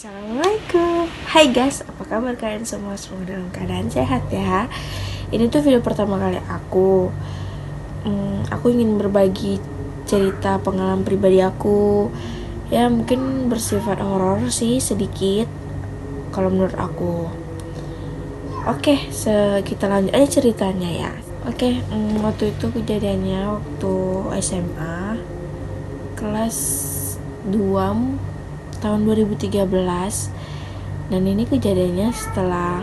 Assalamualaikum. Hai guys, apa kabar kalian semua? Semoga dalam keadaan sehat ya. Ini tuh video pertama kali aku. Aku ingin berbagi cerita pengalaman pribadi aku. Ya mungkin bersifat horor sih sedikit kalau menurut aku. Oke, kita lanjut aja ceritanya ya. Oke, waktu itu kejadiannya waktu SMA kelas 2 tahun 2013, dan ini kejadiannya setelah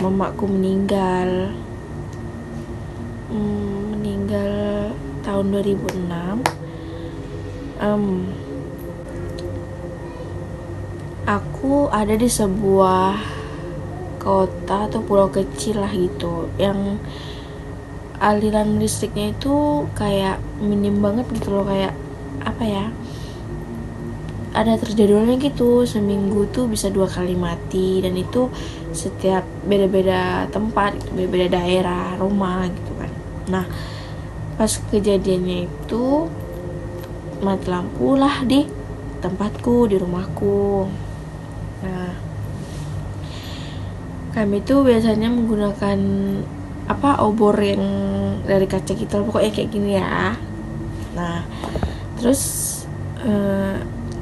mamaku meninggal tahun 2006. Aku ada di sebuah kota atau pulau kecil lah gitu, yang aliran listriknya itu kayak minim banget gitu loh, kayak apa ya, ada terjadwalnya gitu, seminggu tuh bisa 2 kali mati, dan itu setiap beda-beda tempat gitu, beda-beda daerah rumah gitu kan. Nah pas kejadiannya itu mati lampu lah di tempatku, di rumahku. Nah kami tuh biasanya menggunakan obor yang dari kaca gitu, pokoknya kayak gini ya. Nah terus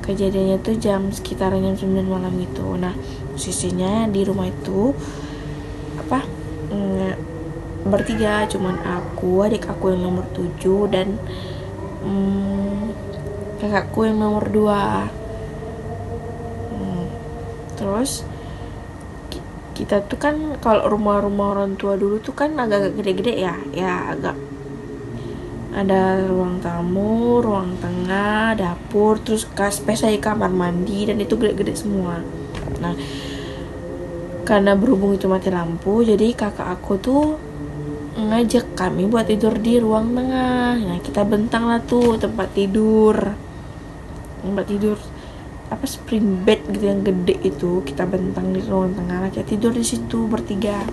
kejadiannya tuh sekitaran jam 9 malam gitu. Nah posisinya di rumah itu bertiga, cuman aku, adik aku yang nomor 7, dan kakakku yang nomor 2. Terus kita tuh kan kalau rumah-rumah orang tua dulu tuh kan agak gede-gede ya agak ada ruang tamu, ruang tengah, dapur, terus space aja kamar mandi, dan itu gede-gede semua. Nah karena berhubung itu mati lampu, jadi kakak aku tuh ngajak kami buat tidur di ruang tengah. Nah kita bentang lah tuh tempat tidur spring bed gitu yang gede itu, kita bentang di ruang tengah, kita tidur di situ bertiga.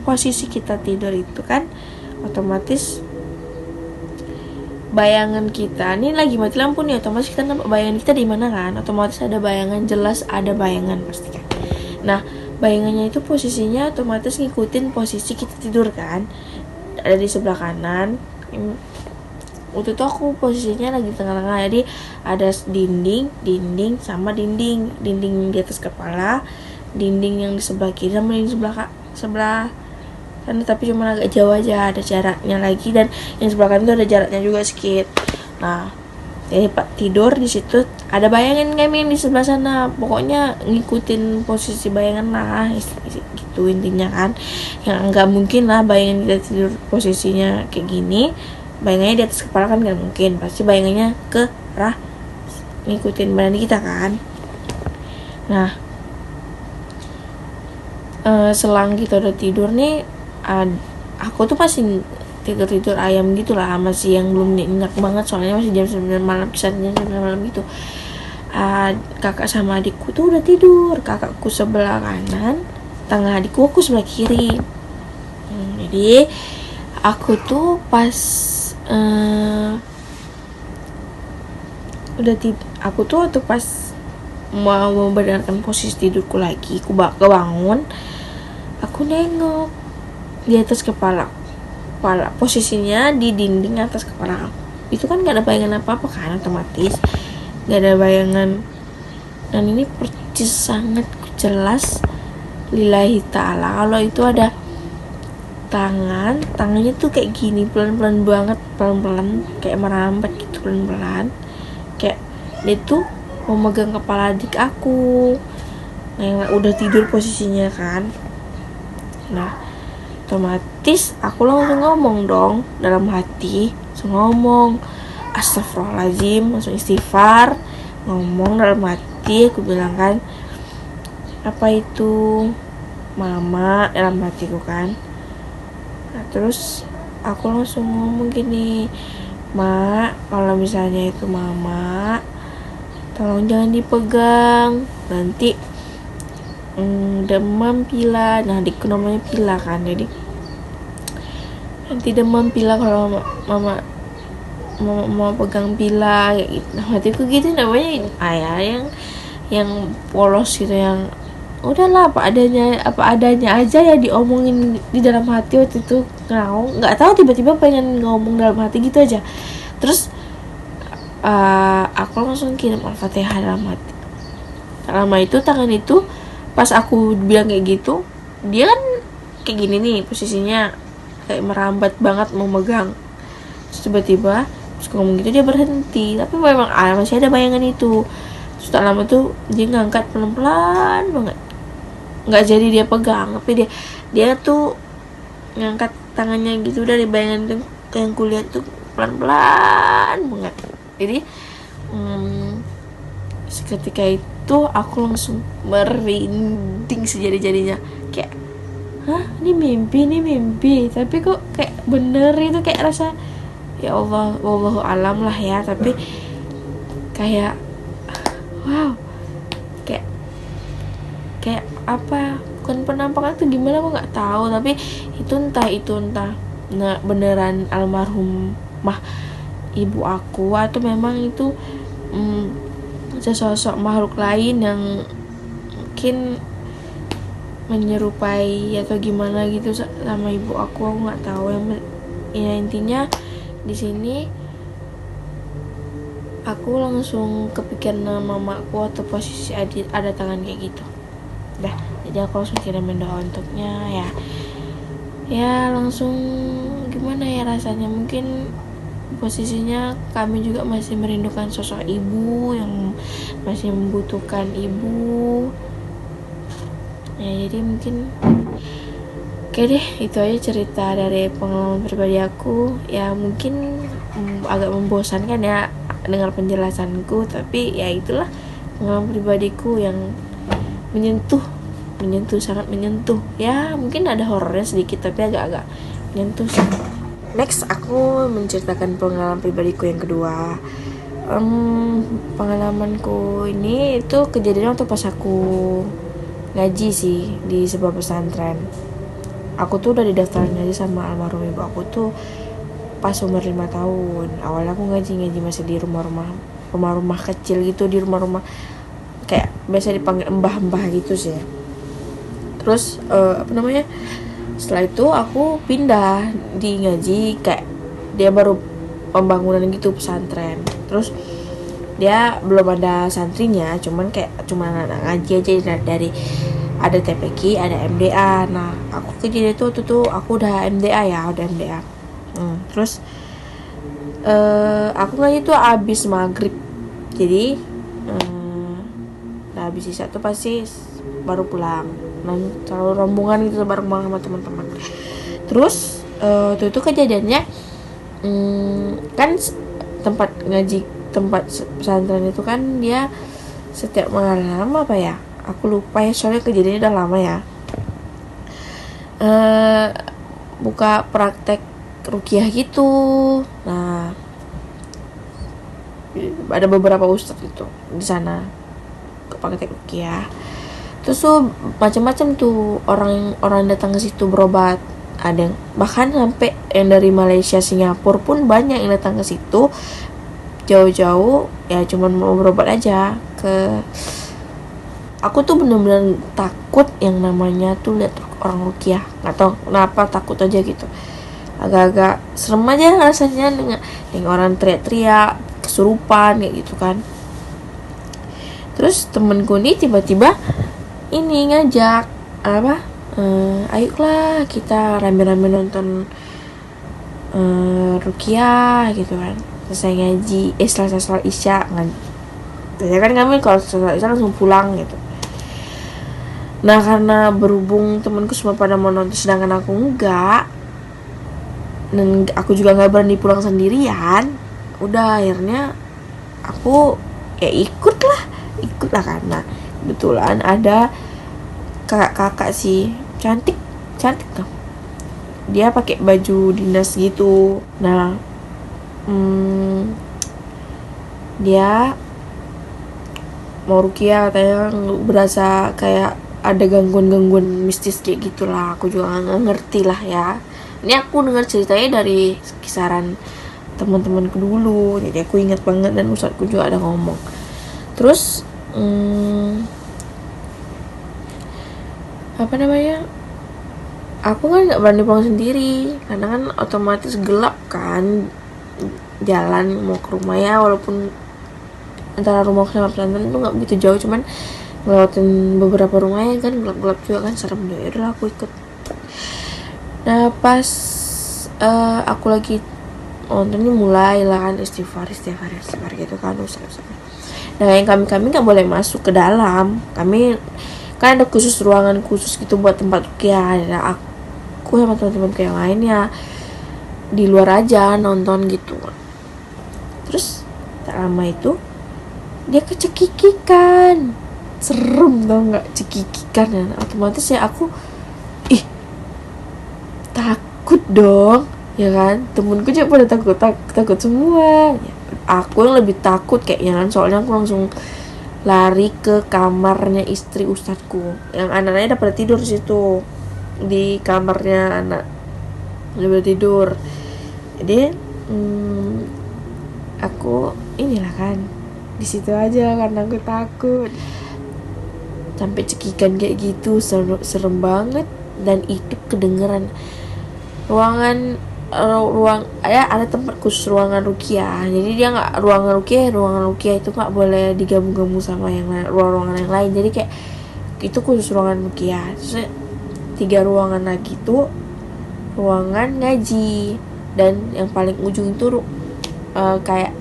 Posisi kita tidur itu kan otomatis bayangan kita ini lagi mati lampu nih, otomatis kita nampak bayangan kita di mana kan, otomatis ada bayangan, jelas ada bayangan pasti kan. Nah bayangannya itu posisinya otomatis ngikutin posisi kita tidur kan, ada di sebelah kanan. Waktu itu aku posisinya lagi di tengah-tengah, jadi ada dinding sama dinding di atas kepala, dinding yang di sebelah kiri sama yang di sebelah kan, tapi cuma agak jauh aja, ada jaraknya lagi, dan yang sebelah kanan itu ada jaraknya juga sedikit. Nah jadi pak tidur di situ, ada bayangan kami yang di sebelah sana, pokoknya ngikutin posisi bayangan lah gitu intinya kan. Yang nggak mungkin lah bayangan kita tidur posisinya kayak gini, bayangannya di atas kepala kan nggak mungkin, pasti bayangannya ke arah ngikutin badan kita kan. Nah selang kita udah tidur nih, aku tuh masih tidur ayam gitu lah, masih yang belum nyenyak banget, soalnya masih jam 9 malam, kisaran jam 9 malam gitu. Kakak sama adikku tuh udah tidur, kakakku sebelah kanan, tengah adikku aku sebelah kiri. Jadi aku tuh pas aku tuh waktu pas mau membenarkan posisi tidurku lagi, aku kebangun, aku nengok di atas kepala posisinya di dinding atas kepala aku itu kan gak ada bayangan apa-apa kan, otomatis gak ada bayangan. Dan ini percis sangat jelas lillahi ta'ala kalau itu ada tangannya tuh kayak gini, pelan-pelan banget, pelan-pelan kayak merambat gitu, pelan-pelan kayak dia tuh mau megang kepala adik aku yang udah tidur posisinya kan. Nah otomatis aku langsung ngomong dong dalam hati, langsung ngomong astagfirullahaladzim, langsung istighfar, ngomong dalam hati. Aku bilang kan, apa itu mama, dalam hatiku kan. Nah terus aku langsung ngomong gini, mak, kalau misalnya itu mama, tolong jangan dipegang, nanti demam pilek. Nah adikku namanya Pila kan, jadi nanti demam pilek kalau mama mau pegang Pila kayak gitu. Nah hatiku gitu, namanya ayah yang yang polos gitu, yang udahlah apa adanya aja ya diomongin di dalam hati waktu itu. Nggak tahu tiba-tiba pengen ngomong dalam hati gitu aja. Terus aku langsung kirim Al-Fatihah dalam hati. Lama itu tangan itu pas aku bilang kayak gitu, dia kan kayak gini nih posisinya, kayak merambat banget mau megang. Terus tiba-tiba terus ngomong gitu dia berhenti, tapi memang masih ada bayangan itu. Terus tak lama tuh dia ngangkat pelan-pelan banget, nggak jadi dia pegang, tapi dia tuh ngangkat tangannya gitu dari bayangan itu yang kulihat tuh pelan-pelan banget. Jadi seketika itu aku langsung merinding sejadi-jadinya, kayak ini mimpi, tapi kok kayak bener itu, kayak rasa ya Allah, wallahu alam lah ya, tapi kayak wow, kayak apa, bukan penampakan tuh gimana aku nggak tahu, tapi itu entah nah beneran almarhumah ibu aku atau memang itu sesosok makhluk lain yang mungkin menyerupai atau gimana gitu sama ibu aku nggak tahu. Ya intinya di sini aku langsung kepikiran mamaku atau posisi ada tangan kayak gitu. Jadi aku langsung kirimin doa untuknya ya langsung gimana ya rasanya, mungkin posisinya kami juga masih merindukan sosok ibu yang masih membutuhkan ibu ya. Jadi mungkin oke deh, itu aja cerita dari pengalaman pribadi aku ya. Mungkin agak membosankan ya dengar penjelasanku, tapi ya itulah pengalaman pribadiku yang menyentuh, sangat menyentuh ya. Mungkin ada horornya sedikit, tapi agak-agak menyentuh sih. Next aku menceritakan pengalaman pribadiku yang kedua. Pengalamanku ini itu kejadian waktu pas aku ngaji sih di sebuah pesantren. Aku tuh udah didaftar ngaji sama almarhum ibu aku tuh pas umur 5 tahun. Awalnya aku ngaji masih di rumah-rumah kecil gitu, di rumah-rumah kayak biasa dipanggil mbah-mbah gitu sih. Terus setelah itu aku pindah di ngaji, kayak dia baru pembangunan gitu pesantren. Terus dia belum ada santrinya, cuma anak ngaji aja dari ada TPQ, ada MDA. Nah aku kejadian itu waktu tuh aku udah MDA. Terus aku ngaji tuh abis maghrib, jadi habis sisa tuh pasti baru pulang. Nah selalu rombongan gitu bareng sama teman-teman. Terus itu kejadiannya kan tempat pesantren itu kan dia setiap malam apa ya, aku lupa ya soalnya kejadiannya udah lama ya, buka praktek ruqyah gitu. Nah ada beberapa ustadz gitu di sana praktek ruqyah. Terus tuh macam-macam tuh orang datang ke situ berobat. Ada yang bahkan sampai yang dari Malaysia, Singapura pun banyak yang datang ke situ jauh-jauh ya, cuman mau berobat aja ke. Aku tuh bener-bener takut yang namanya tuh lihat orang ruqyah, nggak tahu kenapa takut aja gitu, agak-agak serem aja rasanya dengan orang teriak-teriak kesurupan kayak gitu kan. Terus temenku nih tiba-tiba ini ngajak ayolah kita rame-rame nonton ruqyah gitu kan. Selesai ngaji, setelah isya biasanya kan kami kalau setelah isya langsung pulang gitu. Nah karena berhubung temanku semua pada mau nonton sedangkan aku enggak, dan aku juga nggak berani pulang sendirian, udah akhirnya aku ya ikut lah karena kebetulan ada kakak sih, cantik tuh, dia pakai baju dinas gitu. Nah dia mau ruqyah, katanya berasa kayak ada gangguan mistis kayak gitulah. Aku juga nggak ngerti lah ya, ini aku dengar ceritanya dari kisaran teman-temanku dulu, jadi aku ingat banget dan ustadku juga ada ngomong. Terus apa namanya, aku kan nggak berani pulang sendiri karena kan otomatis gelap kan jalan mau ke rumah ya, walaupun antara rumah sama pesantren itu nggak begitu jauh, cuman ngelewatin beberapa rumah ya kan gelap-gelap juga kan serem deh. Yaudah aku ikut. Nah pas aku lagi nonton ini mulai lah kan istighfar gitu kan usah. Nah yang kami nggak boleh masuk ke dalam, kami kan ada khusus ruangan khusus gitu buat tempat rukyah. Nah, aku sama teman-teman yang lainnya di luar aja nonton gitu. Terus tak lama itu dia kecekikikan, serem tau nggak, cekikikan. Dan otomatis ya aku takut dong ya kan, temenku juga pada takut semua ya, aku yang lebih takut kayaknya kan, soalnya aku langsung lari ke kamarnya istri ustadku, yang anak-anaknya udah pada tidur di situ, di kamarnya anak udah pada tidur. Jadi aku inilah kan di situ aja karena aku takut, sampai cekikan kayak gitu, serem banget. Dan itu kedengeran ruang ya ada tempat khusus ruangan rukyah, jadi dia nggak ruangan rukyah itu nggak boleh digabung-gabung sama yang ruangan yang lain, jadi kayak itu khusus ruangan rukyah. Terus 3 ruangan lagi tuh ruangan ngaji, dan yang paling ujung itu kayak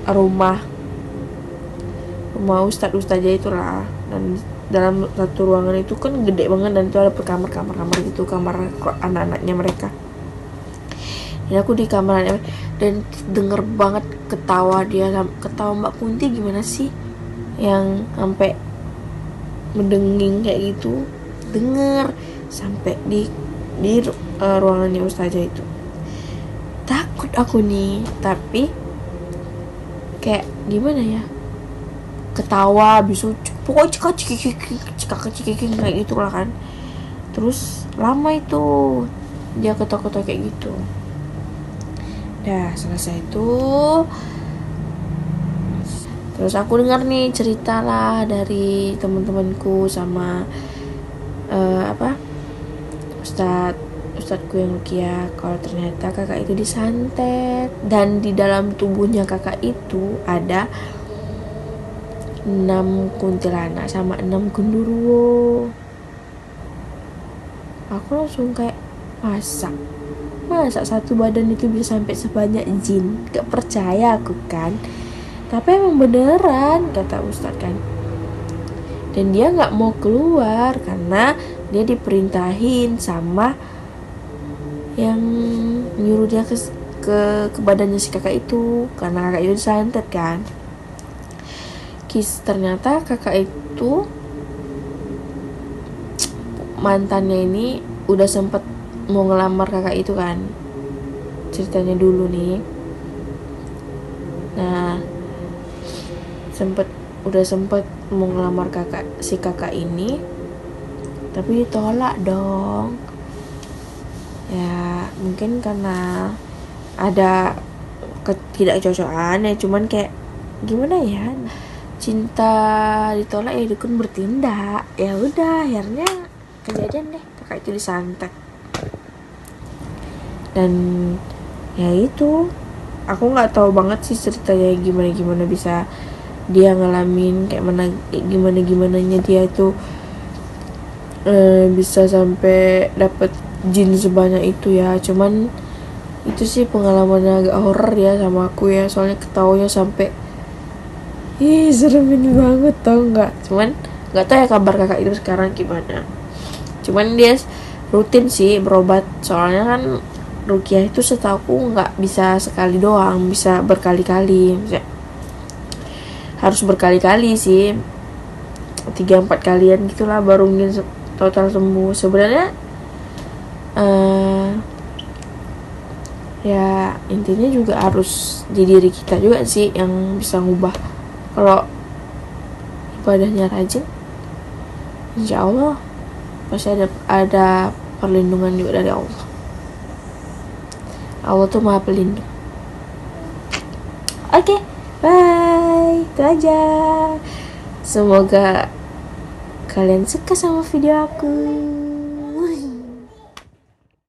rumah ustadznya itulah. Dan dalam satu ruangan itu kan gede banget, dan itu ada kamar gitu, kamar anak-anaknya mereka. Ya aku di kamarnya dan denger banget ketawa Mbak Kunti gimana sih yang sampai mendenging kayak gitu, denger sampai di ruangannya ustazah itu. Takut aku nih, tapi kayak gimana ya, ketawa bisa pokoknya cekak kayak gitu lah kan. Terus lama itu dia ketawa kayak gitu. Dah selesai itu, terus aku dengar nih cerita lah dari teman-temanku sama ustadku yang rukyah, kalau ternyata kakak itu disantet, dan di dalam tubuhnya kakak itu ada 6 kuntilanak sama 6 gundurwo. Aku langsung kayak masa satu badan itu bisa sampai sebanyak jin, gak percaya aku kan, tapi emang beneran kata ustadz kan. Dan dia gak mau keluar karena dia diperintahin sama yang nyuruh dia ke badannya si kakak itu, karena kakak itu disantet kan. Ternyata kakak itu mantannya ini udah sempet mau ngelamar kakak itu kan, ceritanya dulu nih. Nah udah sempet mau ngelamar si kakak ini, tapi ditolak dong. Ya mungkin karena ada ketidakcocokan ya, cuman kayak gimana ya, cinta ditolak ya dukun bertindak. Ya udah akhirnya kejadian deh, kakak itu disantet. Dan ya itu, aku nggak tahu banget sih ceritanya gimana bisa dia ngalamin kayak mana, gimananya dia itu bisa sampai dapet jin sebanyak itu ya. Cuman itu sih pengalamannya agak horor ya sama aku ya, soalnya ketawanya sampai seremin banget tau nggak. Cuman nggak tahu ya kabar kakak itu sekarang gimana. Cuman dia rutin sih berobat, soalnya kan rukyah itu setahu nggak bisa sekali doang, bisa berkali-kali, harus berkali-kali sih, 3-4 kalian gitulah baru mungkin total sembuh. Sebenarnya ya intinya juga harus di diri kita juga sih yang bisa ngubah. Kalau ibadahnya rajin, insya Allah pasti ada perlindungan juga dari Allah. Allah tuh maha pelindung. Oke, bye. Itu aja. Semoga kalian suka sama video aku.